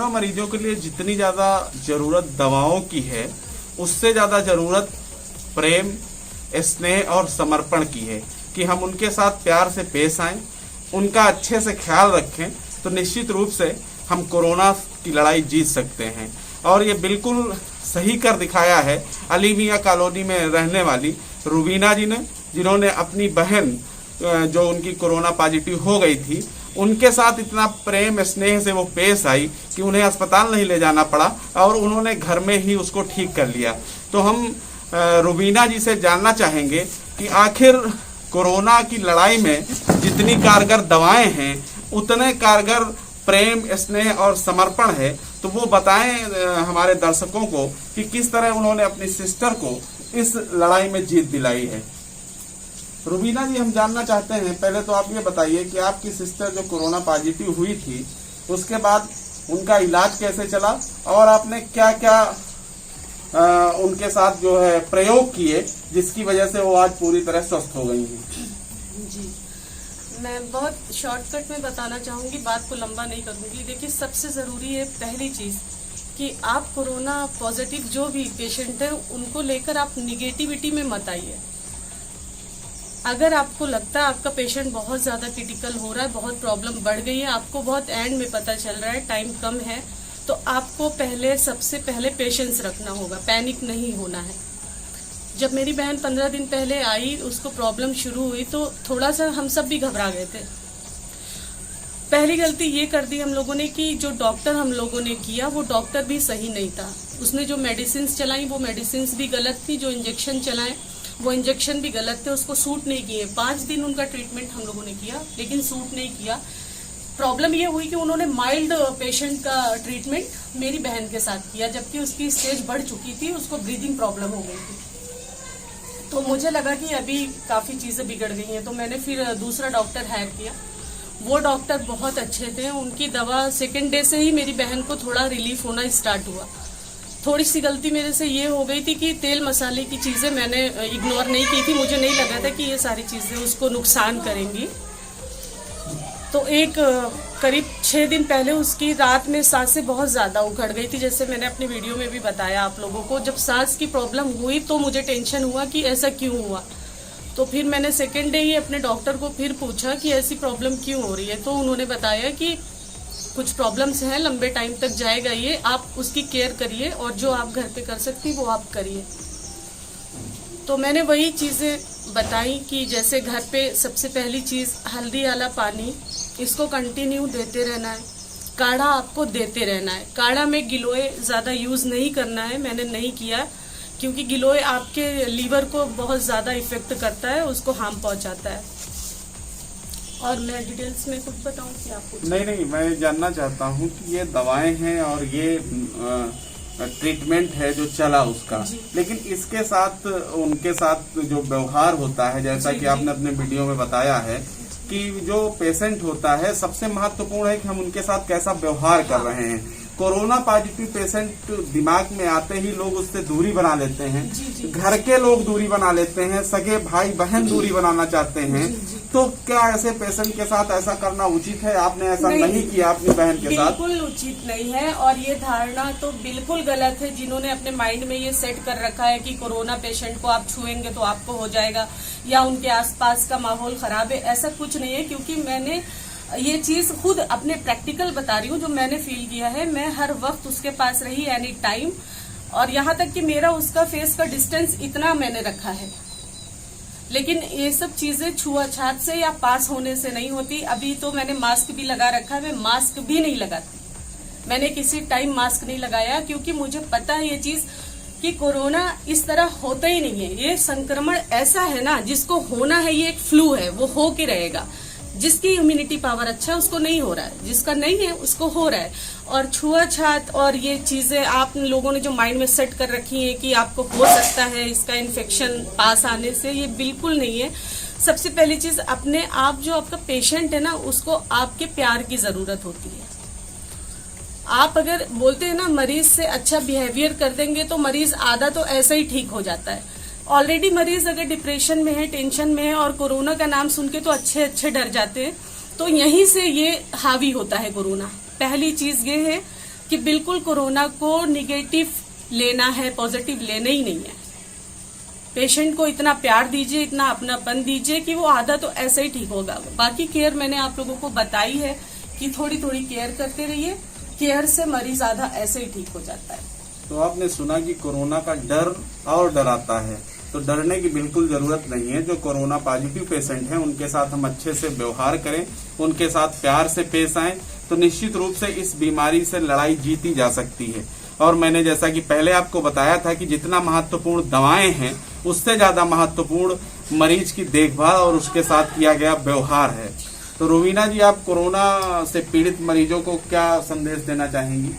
Corona मरीजों के लिए जितनी ज़्यादा ज़रूरत दवाओं की है, उससे ज़्यादा ज़रूरत प्रेम, स्नेह और समर्पण की है कि हम उनके साथ प्यार से पेश आएं, उनका अच्छे से ख्याल रखें, तो निश्चित रूप से हम कोरोना की लड़ाई जीत सकते हैं। और ये बिल्कुल सही कर दिखाया है अली मियां कॉलोनी में रहने वाली रुबीना जी ने, जिन्होंने अपनी बहन जो उनकी कोरोना पॉजिटिव हो गई थी, उनके साथ इतना प्रेम स्नेह से वो पेश आई कि उन्हें अस्पताल नहीं ले जाना पड़ा और उन्होंने घर में ही उसको ठीक कर लिया। तो हम रुबीना जी से जानना चाहेंगे कि आखिर कोरोना की लड़ाई में जितनी कारगर दवाएं हैं, उतने कारगर प्रेम, स्नेह और समर्पण है। तो वो बताएं हमारे दर्शकों को कि किस तरह उन्होंने अपनी सिस्टर को इस लड़ाई में जीत दिलाई है। रुबीना जी, हम जानना चाहते हैं, पहले तो आप ये बताइए कि आपकी सिस्टर जो कोरोना पॉजिटिव हुई थी, उसके बाद उनका इलाज कैसे चला और आपने क्या क्या उनके साथ जो है प्रयोग किए जिसकी वजह से वो आज पूरी तरह स्वस्थ हो गई हैं। जी, मैं बहुत शॉर्टकट में बताना चाहूंगी, बात को लंबा नहीं करूंगी। देखिए, सबसे जरूरी है पहली चीज कि आप कोरोना पॉजिटिव जो भी पेशेंट है उनको लेकर आप निगेटिविटी में मत आइए। अगर आपको लगता है आपका पेशेंट बहुत ज्यादा क्रिटिकल हो रहा है, बहुत प्रॉब्लम बढ़ गई है, आपको बहुत एंड में पता चल रहा है, टाइम कम है, तो आपको सबसे पहले पेशेंस रखना होगा, पैनिक नहीं होना है। जब मेरी बहन 15 दिन पहले आई, उसको प्रॉब्लम शुरू हुई, तो थोड़ा सा हम सब भी घबरा गए थे। पहली गलती ये कर दी हम लोगों ने कि जो डॉक्टर हम लोगों ने किया वो डॉक्टर भी सही नहीं था। उसने जो मेडिसिन चलाई वो मेडिसिन भी गलत थी, जो इंजेक्शन चलाए वो इंजेक्शन भी गलत थे, उसको सूट नहीं किए। 5 दिन उनका ट्रीटमेंट हम लोगों ने किया लेकिन सूट नहीं किया। प्रॉब्लम ये हुई कि उन्होंने माइल्ड पेशेंट का ट्रीटमेंट मेरी बहन के साथ किया, जबकि उसकी स्टेज बढ़ चुकी थी, उसको ब्रीदिंग प्रॉब्लम हो गई थी। तो मुझे लगा कि अभी काफी चीजें बिगड़ गई हैं, तो मैंने फिर दूसरा डॉक्टर हायर किया। वो डॉक्टर बहुत अच्छे थे, उनकी दवा सेकेंड डे से ही मेरी बहन को थोड़ा रिलीफ होना स्टार्ट हुआ। थोड़ी सी गलती मेरे से ये हो गई थी कि तेल मसाले की चीजें मैंने इग्नोर नहीं की थी। मुझे नहीं लगा था कि ये सारी चीजें उसको नुकसान करेंगी। तो एक करीब 6 दिन पहले उसकी रात में सांसें बहुत ज्यादा उखड़ गई थी, जैसे मैंने अपनी वीडियो में भी बताया आप लोगों को। जब सांस की प्रॉब्लम हुई तो मुझे टेंशन हुआ कि ऐसा क्यों हुआ। तो फिर मैंने सेकेंड डे ही अपने डॉक्टर को फिर पूछा कि ऐसी प्रॉब्लम क्यों हो रही है। तो उन्होंने बताया कि कुछ प्रॉब्लम्स हैं, लंबे टाइम तक जाएगा ये, आप उसकी केयर करिए और जो आप घर पे कर सकती वो आप करिए। तो मैंने वही चीजें बताई कि जैसे घर पे सबसे पहली चीज हल्दी वाला पानी, इसको कंटिन्यू देते रहना है। काढ़ा आपको देते रहना है। काढ़ा में गिलोय ज्यादा यूज नहीं करना है, मैंने नहीं किया क्योंकि गिलोय आपके लीवर को बहुत ज्यादा इफेक्ट करता है, उसको हार्म पहुंचाता है। और मैं डिटेल्स में कुछ बताऊं कि आपको? नहीं, मैं जानना चाहता हूं कि ये दवाएं हैं और ये ट्रीटमेंट है जो चला उसका, लेकिन इसके साथ उनके साथ जो व्यवहार होता है, जैसा कि आपने अपने वीडियो में बताया है कि जो पेशेंट होता है, सबसे महत्वपूर्ण है कि हम उनके साथ कैसा व्यवहार कर रहे हैं। कोरोना पॉजिटिव पेशेंट दिमाग में आते ही लोग उससे दूरी बना लेते हैं, घर के लोग दूरी बना लेते हैं, सगे भाई बहन दूरी बनाना चाहते हैं। तो क्या ऐसे पेशेंट के साथ ऐसा करना उचित है? आपने ऐसा नहीं किया अपनी बहन के साथ? बिल्कुल उचित नहीं है और ये धारणा तो बिल्कुल गलत है। जिन्होंने अपने माइंड में ये सेट कर रखा है कि कोरोना पेशेंट को आप छुएंगे तो आपको हो जाएगा या उनके आसपास का माहौल खराब है, ऐसा कुछ नहीं है। क्योंकि मैंने ये चीज खुद अपने प्रैक्टिकल बता रही हूँ, जो मैंने फील किया है। मैं हर वक्त उसके पास रही, एनी टाइम, और यहाँ तक कि मेरा उसका फेस का डिस्टेंस इतना मैंने रखा है। लेकिन ये सब चीजें छुआछात से या पास होने से नहीं होती। अभी तो मैंने मास्क भी लगा रखा है, मैं मास्क भी नहीं लगाती। मैंने किसी टाइम मास्क नहीं लगाया क्योंकि मुझे पता है ये चीज कि कोरोना इस तरह होता ही नहीं है। ये संक्रमण ऐसा है ना, जिसको होना है, ये एक फ्लू है, वो हो के रहेगा। जिसकी इम्यूनिटी पावर अच्छा है उसको नहीं हो रहा है, जिसका नहीं है उसको हो रहा है। और छुआछात और ये चीजें आप लोगों ने जो माइंड में सेट कर रखी है कि आपको हो सकता है इसका इन्फेक्शन पास आने से, ये बिल्कुल नहीं है। सबसे पहली चीज, अपने आप जो आपका पेशेंट है ना, उसको आपके प्यार की जरूरत होती है। आप अगर बोलते हैं ना मरीज से अच्छा बिहेवियर कर देंगे तो मरीज आधा तो ऐसा ही ठीक हो जाता है। ऑलरेडी मरीज अगर डिप्रेशन में है, टेंशन में है और कोरोना का नाम सुन के तो अच्छे डर जाते हैं, तो यहीं से ये हावी होता है कोरोना। पहली चीज ये है। कि बिल्कुल कोरोना को निगेटिव लेना है, पॉजिटिव लेना ही नहीं है। पेशेंट को इतना प्यार दीजिए, इतना अपनापन दीजिए कि वो आधा तो ऐसे ही ठीक होगा। बाकी केयर मैंने आप लोगों को बताई है कि थोड़ी थोड़ी केयर करते रहिए, केयर से मरीज आधा ऐसे ही ठीक हो जाता है। तो आपने सुना कि कोरोना का डर और डराता है, तो डरने की बिल्कुल जरूरत नहीं है। जो कोरोना पॉजिटिव पेशेंट हैं उनके साथ हम अच्छे से व्यवहार करें, उनके साथ प्यार से पेश आएं, तो निश्चित रूप से इस बीमारी से लड़ाई जीती जा सकती है। और मैंने जैसा कि पहले आपको बताया था कि जितना महत्वपूर्ण दवाएं हैं उससे ज्यादा महत्वपूर्ण मरीज की देखभाल और उसके साथ किया गया व्यवहार है। तो रुबीना जी, आप कोरोना से पीड़ित मरीजों को क्या संदेश देना चाहेंगी?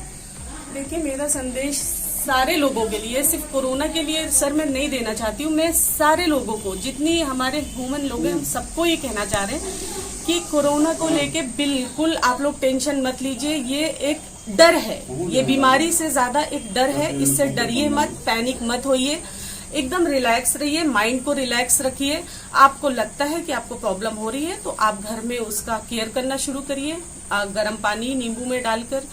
देखिए, मेरा संदेश सारे लोगों के लिए, सिर्फ कोरोना के लिए सर मैं नहीं देना चाहती हूँ। मैं सारे लोगों को, जितनी हमारे ह्यूमन लोग हैं, हम सबको ये कहना चाह रहे हैं कि कोरोना को लेके बिल्कुल आप लोग टेंशन मत लीजिए। ये एक डर है, ये बीमारी से ज्यादा एक डर है। इससे डरिए मत, पैनिक मत होइए, एकदम रिलैक्स रहिए, माइंड को रिलैक्स रखिए। आपको लगता है कि आपको प्रॉब्लम हो रही है तो आप घर में उसका केयर करना शुरू करिए। गर्म पानी नींबू में डालकर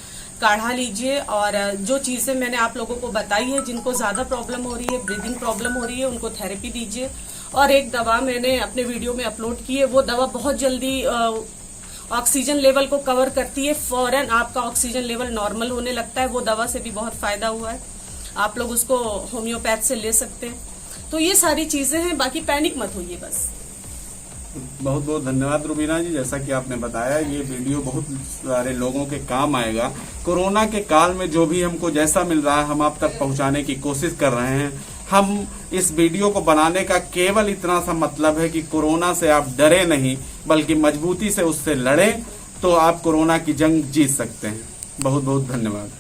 काढ़ा लीजिए, और जो चीजें मैंने आप लोगों को बताई है, जिनको ज्यादा प्रॉब्लम हो रही है, ब्रीदिंग प्रॉब्लम हो रही है, उनको थेरेपी दीजिए। और एक दवा मैंने अपने वीडियो में अपलोड की है, वो दवा बहुत जल्दी ऑक्सीजन लेवल को कवर करती है, फौरन आपका ऑक्सीजन लेवल नॉर्मल होने लगता है। वो दवा से भी बहुत फायदा हुआ है, आप लोग उसको होम्योपैथ से ले सकते हैं। तो ये सारी चीजें हैं, बाकी पैनिक मत होइए बस। बहुत बहुत धन्यवाद रुबीना जी। जैसा कि आपने बताया, ये वीडियो बहुत सारे लोगों के काम आएगा। कोरोना के काल में जो भी हमको जैसा मिल रहा है हम आप तक पहुंचाने की कोशिश कर रहे हैं। हम इस वीडियो को बनाने का केवल इतना सा मतलब है कि कोरोना से आप डरे नहीं, बल्कि मजबूती से उससे लड़ें, तो आप कोरोना की जंग जीत सकते हैं। बहुत बहुत धन्यवाद।